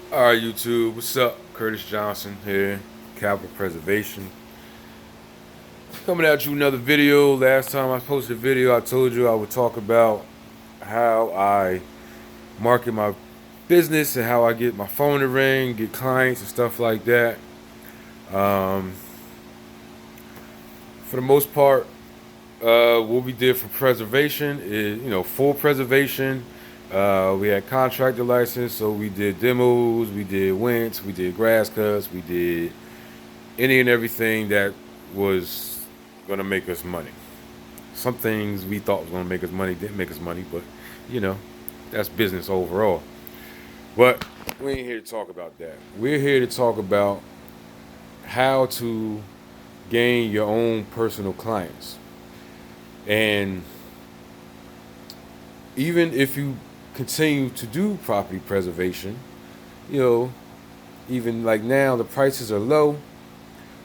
Alright, YouTube, what's up? Curtis Johnson here, Capital Preservation. Coming at you another video. Last time I posted a video, I told you I would talk about how I market my business and how I get my phone to ring, get clients and stuff like that. Um, for the most part, what we did for preservation is, full preservation. We had contractor license, so we did demos, we did wints, we did grass cuts, we did any and everything that was going to make us money. Some things we thought was going to make us money didn't make us money, but you know, that's business overall. But we ain't here to talk about that. We're here to talk about how to gain your own personal clients. And even if you continue to do property preservation, you know, even like now the prices are low.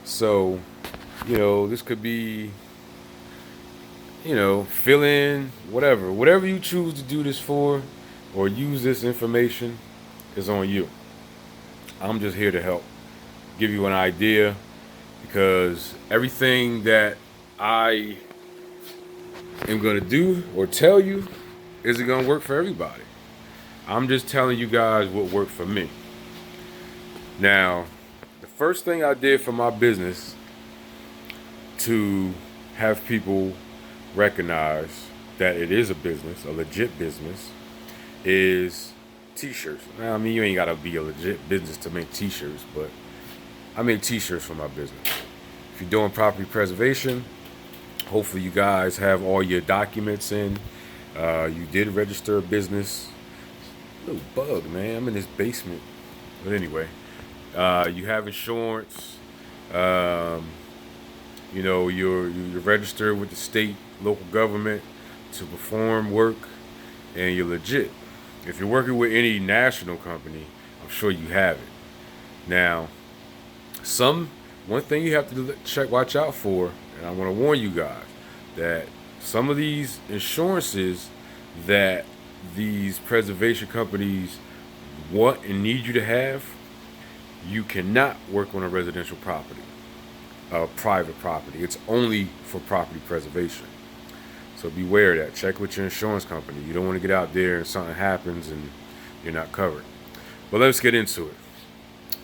So, this could be, fill in, whatever you choose to do this for or use this information is on you. I'm just here to help give you an idea because everything that I am going to do or tell you isn't going to work for everybody. I'm just telling you guys what worked for me. Now, the first thing I did for my business to have people recognize that it is a business, a legit business, is T-shirts. Now, I mean, you ain't gotta be a legit business to make T-shirts, but I make T-shirts for my business. If you're doing property preservation, hopefully you guys have all your documents in. You did register a business. Little bug, man. I'm in this basement. But anyway, you have insurance. You're registered with the state, local government to perform work, and you're legit. If you're working with any national company, I'm sure you have it. Now, one thing you have to watch out for, and I want to warn you guys that some of these insurances that these preservation companies want and need you to have, you cannot work on a residential property, a private property. It's only for property preservation. So beware of that. Check with your insurance company. You don't want to get out there and something happens and you're not covered. But let's get into it.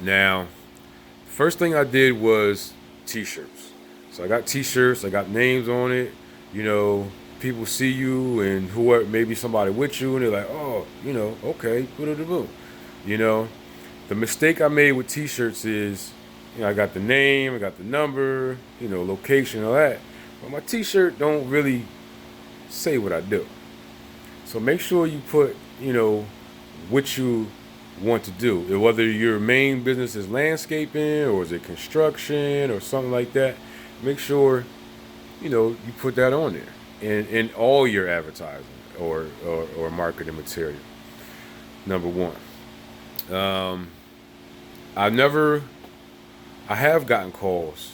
Now, first thing I did was T-shirts. So I got T-shirts. I got names on it. People see you and whoever, maybe somebody with you, and they're like, oh, okay, boo. You know, the mistake I made with T-shirts is, I got the name, I got the number, location, all that. But my T-shirt don't really say what I do. So make sure you put, what you want to do. Whether your main business is landscaping or is it construction or something like that, make sure, you put that on there in all your advertising or marketing material. Number one. I have gotten calls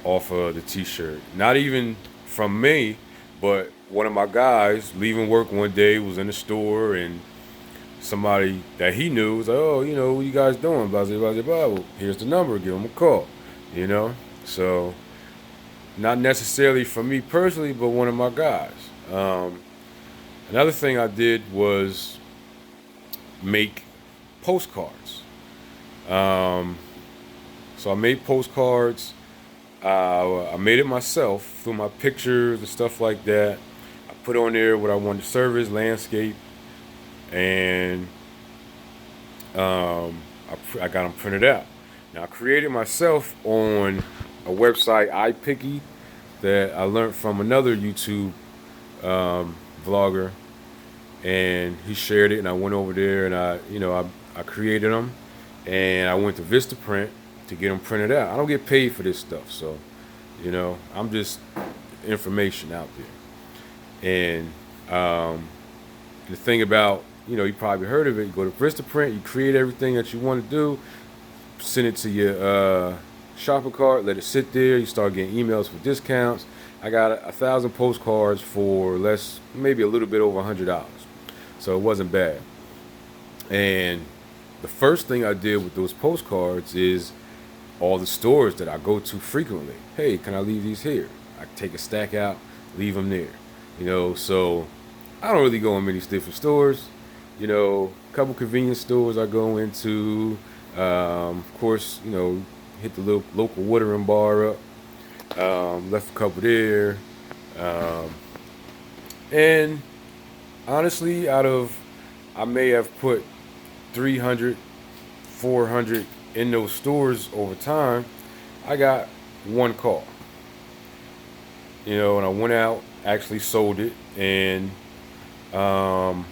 off of the T-shirt. Not even from me, but one of my guys leaving work one day was in the store and somebody that he knew was like, oh, what you guys doing? Blah, blah, blah, blah, blah. Well, here's the number. Give him a call. So not necessarily for me personally, but one of my guys. Another thing I did was make postcards. So I made postcards. I made it myself through my pictures and stuff like that. I put on there what I wanted to service, landscape, and I got them printed out. Now I created myself on a website, iPicky, that I learned from another YouTube vlogger, and he shared it, and I went over there and I created them, and I went to Vistaprint to get them printed out. I don't get paid for this stuff, so I'm just information out there. And the thing about you probably heard of it. You go to Vistaprint, you create everything that you want to do, send it to your shopping cart, let it sit there. You start getting emails for discounts. I got 1,000 postcards for maybe a little bit over $100, so it wasn't bad. And the first thing I did with those postcards is all the stores that I go to frequently. Hey, can I leave these here? I take a stack out, leave them there. So I don't really go in many different stores. A couple convenience stores I go into. Of course, hit the little local watering bar up. Left a couple there. Um, and honestly, I may have put 300, 400 in those stores over time. I got one call, and I went out, actually sold it, and um,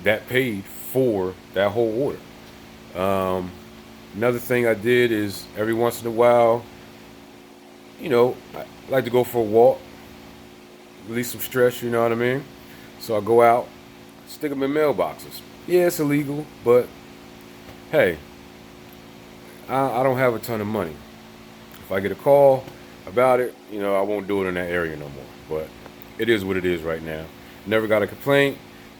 that paid for that whole order. Um, Another thing I did is every once in a while, I like to go for a walk, release some stress, you know what I mean? So I go out, stick them in mailboxes. Yeah, it's illegal, but hey, I don't have a ton of money. If I get a call about it, I won't do it in that area no more. But it is what it is right now. Never got a complaint.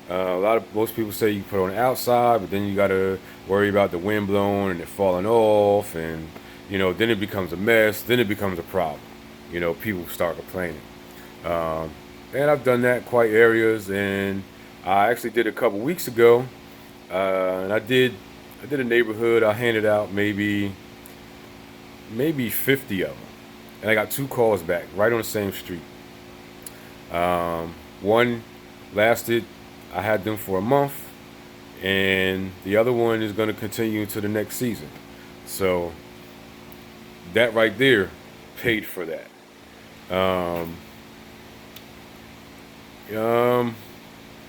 Most people say you put it on the outside, but then you gotta worry about the wind blowing and it falling off, and then it becomes a mess. Then it becomes a problem. People start complaining. Um, and I've done that quite areas, and I actually did a couple weeks ago, and I did a neighborhood. I handed out maybe 50 of them, and I got two calls back right on the same street. One lasted, I had them for a month, and the other one is going to continue into the next season. So that right there paid for that. Um, um,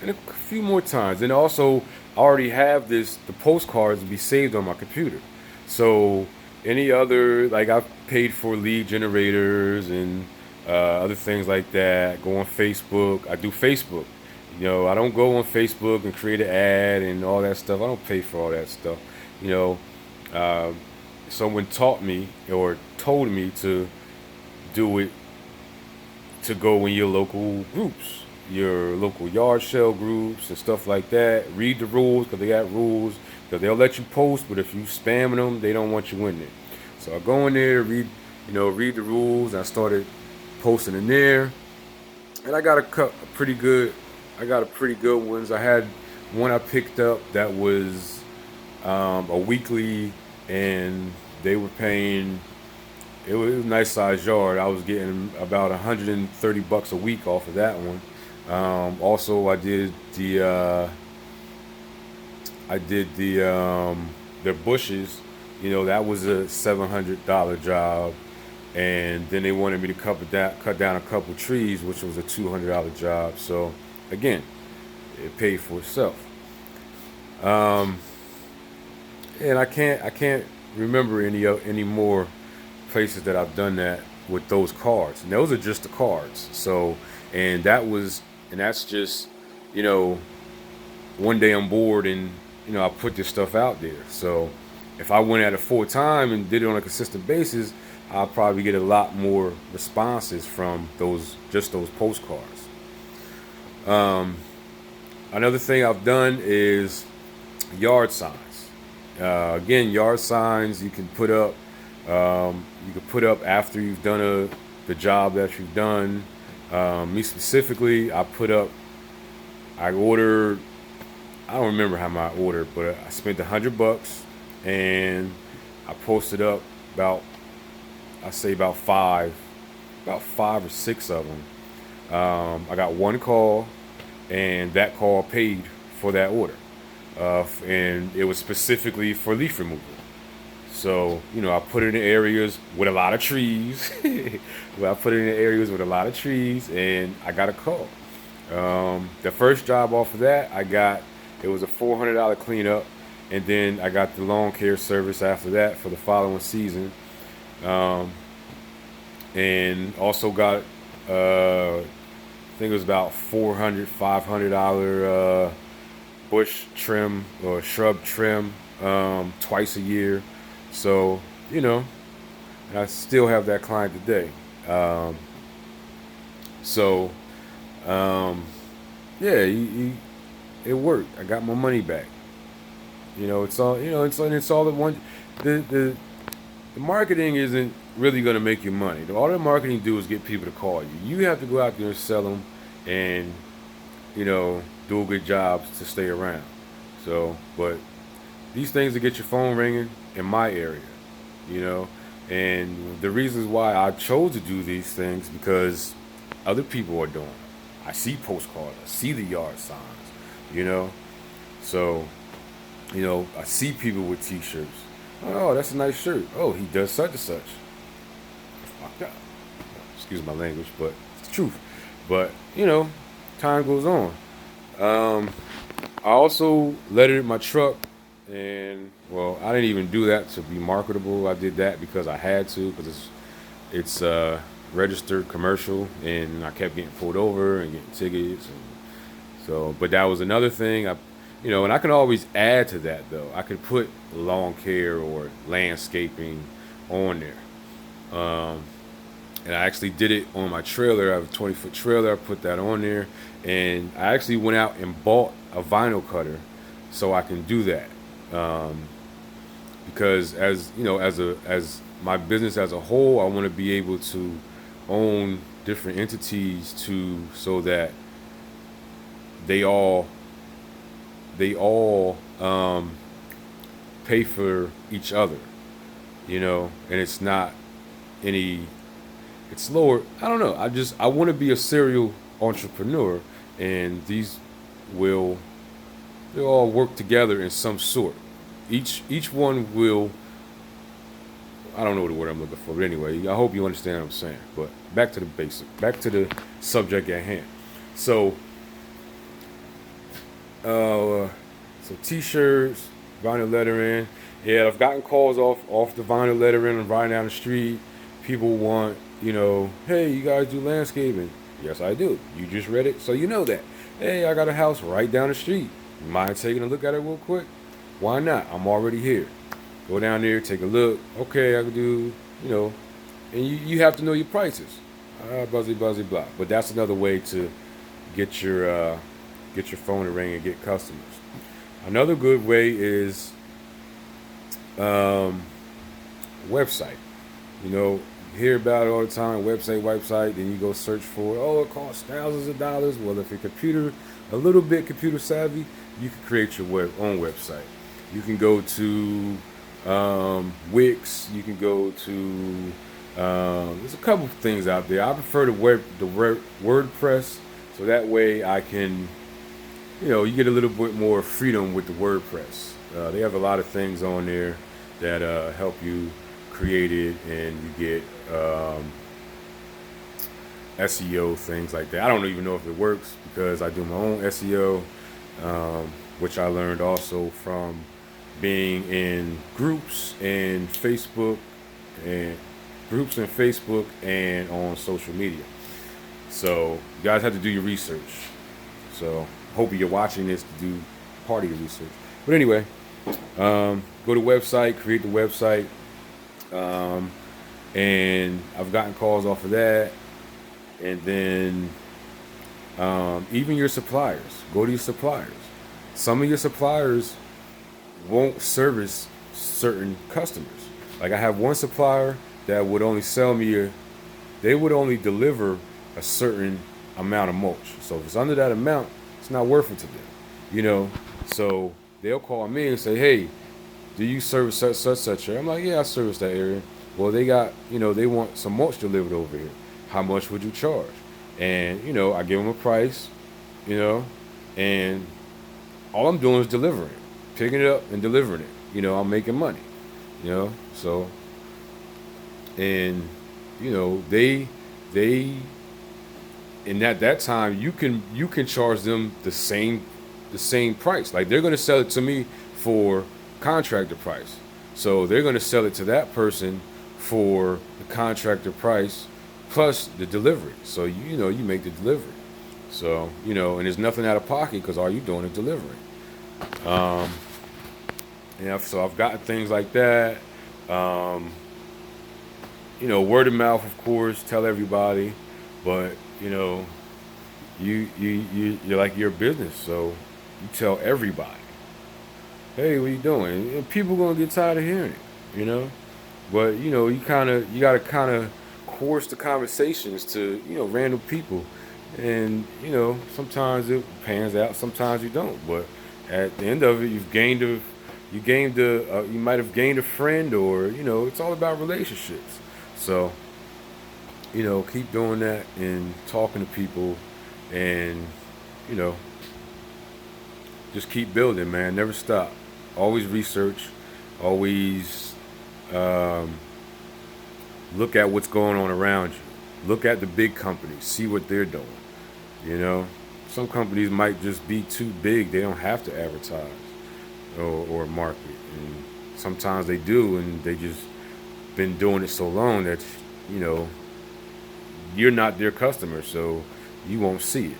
and a few more times. And also, I already have the postcards to be saved on my computer. So any other, like I've paid for lead generators and other things like that. Go on Facebook. I do Facebook. I don't go on Facebook and create an ad and all that stuff. I don't pay for all that stuff. You know, uh, Someone taught me or told me to do it, to go in your local groups, your local yard sale groups and stuff like that. Read the rules, because they got rules. Because they'll let you post, but if you spamming them, they don't want you in there. So I go in there, read the rules. I started posting in there, and I got a pretty good. I got a pretty good ones. I had one I picked up that was a weekly, and they were paying. It was a nice sized yard. I was getting about $130 a week off of that one. Also, I did the bushes. That was a $700 job, and then they wanted me to cut down a couple trees, which was a $200 job. So again, it paid for itself. Um, and I can't remember any more places that I've done that with those cards. And those are just the cards. So, and that's just, you know, one day I'm bored, and I put this stuff out there. So if I went at it full time and did it on a consistent basis, I'll probably get a lot more responses from those postcards. Um, Another thing I've done is yard signs. Again, yard signs you can put up. You can put up after you've done the job that you've done. Me specifically, I ordered. I don't remember how much I ordered, but I spent $100, and I posted up about, I say about five or six of them. I got one call, and that call paid for that order, and it was specifically for leaf removal. So, I put it in areas with a lot of trees. Well, I put it in areas with a lot of trees, and I got a call. The first job off of that, it was a $400 cleanup, and then I got the lawn care service after that for the following season. Um, and also got, I think it was about $400, $500 bush trim or shrub trim twice a year. So, and I still have that client today. Um, so, yeah, it worked. I got my money back. It's all it's all the one. The marketing isn't really going to make you money. All the marketing do is get people to call you. You have to go out there and sell them, and do a good job to stay around. So, but these things that get your phone ringing in my area, you know, and the reasons why I chose to do these things because other people are doing it. I see postcards, I see the yard signs, you know, so I see people with T-shirts. Oh, that's a nice shirt. Oh, he does such and such. Fucked up. Excuse my language, but it's the truth. But time goes on. I also lettered my truck, and well, I didn't even do that to be marketable. I did that because I had to, because it's registered commercial, and I kept getting pulled over and getting tickets, and so. But that was another thing. And I can always add to that though. I could put lawn care or landscaping on there. And I actually did it on my trailer. I have a 20-foot trailer. I put that on there, and I actually went out and bought a vinyl cutter so I can do that. Because as my business as a whole, I want to be able to own different entities so that they all pay for each other, and it's not any. It's lower. I don't know. I want to be a serial entrepreneur, and they'll all work together in some sort. Each one will. I don't know the word I'm looking for, but anyway, I hope you understand what I'm saying. But back to the basic, back to the subject at hand. So, T-shirts, vinyl lettering. Yeah, I've gotten calls off the vinyl lettering and riding down the street. People want, hey, you guys do landscaping? Yes, I do. You just read it, so you know that. Hey, I got a house right down the street. Mind taking a look at it real quick? Why not? I'm already here. Go down there, take a look. Okay, I can do, and you have to know your prices. Buzzy, blah. But that's another way to get your phone to ring and get customers. Another good way is website. You hear about it all the time, website, then you go search for it. Oh, it costs thousands of dollars. Well, if you're a little bit computer savvy, you can create your own website. You can go to Wix. You can go to there's a couple of things out there. I prefer the WordPress, so that way I can, you get a little bit more freedom with the WordPress. They have a lot of things on there that help you create it, and you get SEO, things like that. I don't even know if it works because I do my own SEO, which I learned also from being in groups and Facebook and on social media. So you guys have to do your research. So hoping you're watching this to do part of your research. But anyway, go to the website, create the website, and I've gotten calls off of that. And then even your suppliers, go to your suppliers. Some of your suppliers won't service certain customers. Like I have one supplier that would only they would only deliver a certain amount of mulch. So if it's under that amount, it's not worth it to them, So they'll call me and say, hey, do you service such area? I'm like, yeah, I service that area. Well, they got, they want some mulch delivered over here. How much would you charge? And, I give them a price, and all I'm doing is delivering it, picking it up and delivering it. I'm making money, so, and, they, and at that time, you can charge them the same price. Like they're going to sell it to me for contractor price. So they're going to sell it to that person for the contractor price plus the delivery. So, you make the delivery. So, and there's nothing out of pocket because all you're doing is delivering. So I've gotten things like that. Word of mouth, of course, tell everybody, but, you're like your business. So you tell everybody. hey, what you doing? And people gonna get tired of hearing it, you know. But you gotta kind of course the conversations to random people, and sometimes it pans out, sometimes you don't. But at the end of it, you might have gained a friend, or it's all about relationships. So keep doing that and talking to people, and you know just keep building, man. Never stop. Always research. Always um, look at what's going on around you. Look at the big companies. See what they're doing. You know, some companies might just be too big. They don't have to advertise or market, and sometimes they do, and they just been doing it so long that you know you're not their customer, so you won't see it.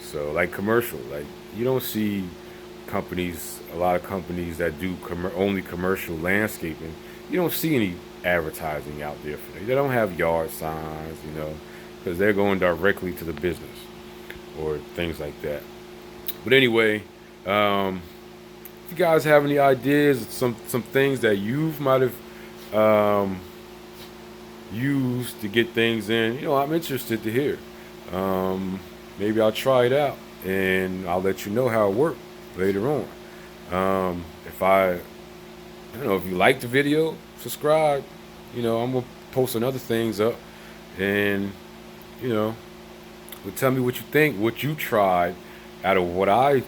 So like commercial, like you don't see a lot of companies that do only commercial landscaping. You don't see any advertising out there for them. They don't have yard signs, because they're going directly to the business or things like that. But anyway, if you guys have any ideas, some things that you've might have used to get things in, I'm interested to hear. Um, Maybe I'll try it out and I'll let you know how it worked later on. If I don't know if you like the video, subscribe. I'm gonna post some other things up, and you know, but tell me what you think, what you tried out of what I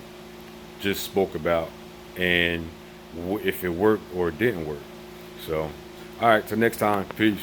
just spoke about, and if it worked or it didn't work. So, all right, till next time, peace.